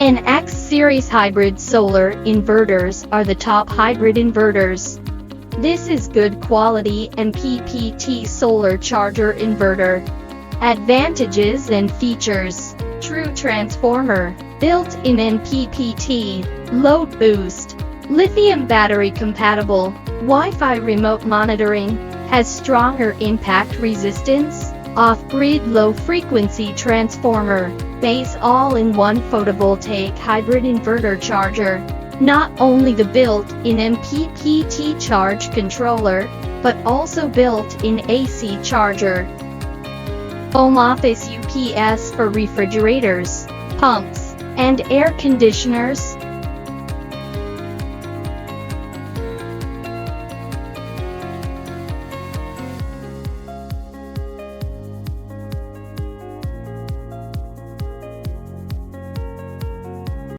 and X series hybrid solar inverters are the top hybrid inverters. This is good quality MPPT solar charger inverter. Advantages and features: true transformer, built-in MPPT, load boost, lithium battery compatible, Wi-Fi remote monitoring, has stronger impact resistance, off-grid low-frequency transformer, base all-in-one photovoltaic hybrid inverter charger. Not only the built-in MPPT charge controller, but also built-in AC charger. Home office UPS for refrigerators, pumps, and air conditioners.